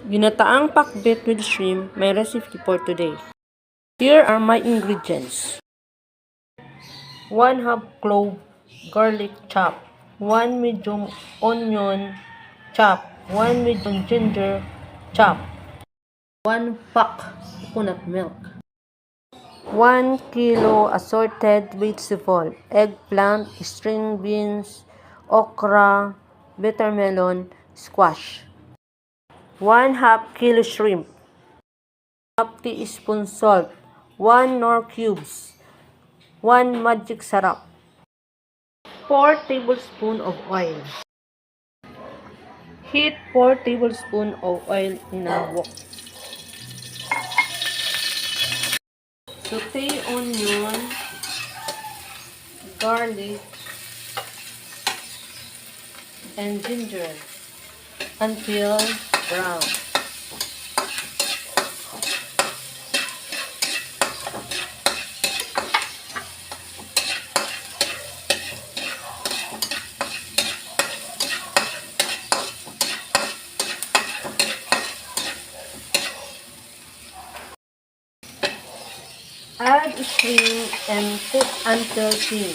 Ginataang pakbet with shrimp, my recipe for today. Here are my ingredients. 1/2 clove garlic chop, 1 medium onion chop, 1 medium ginger chop, 1 pack coconut milk, 1 kilo assorted vegetable, eggplant, string beans, okra, bitter melon, squash. 1/2 kilo shrimp, 1/2 teaspoon salt, 1 nor cubes, 1 magic sarap, 4 tablespoons of oil. Heat 4 tablespoons of oil in a wok. Saute onion, garlic, and ginger until brown. Add shrimp and cook until thin.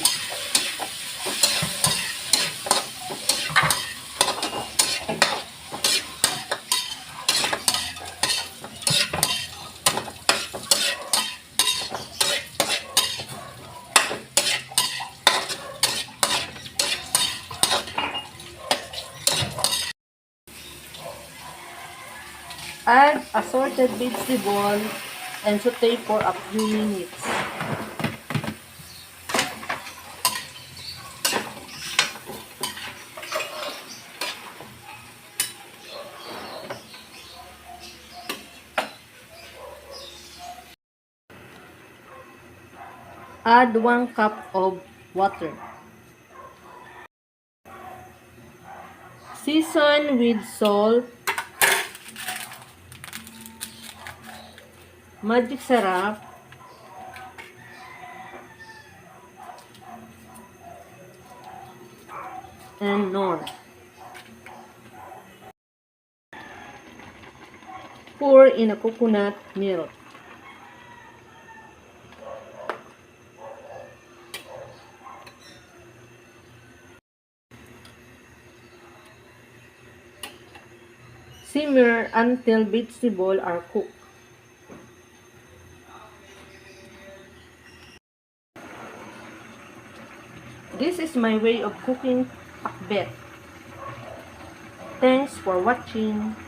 Add assorted vegetable and saute for a few minutes. Add 1 cup of water. Season with salt, magic sarap, and nor. Pour in a coconut milk. Simmer until vegetables are cooked. This is my way of cooking pakbet. Thanks for watching.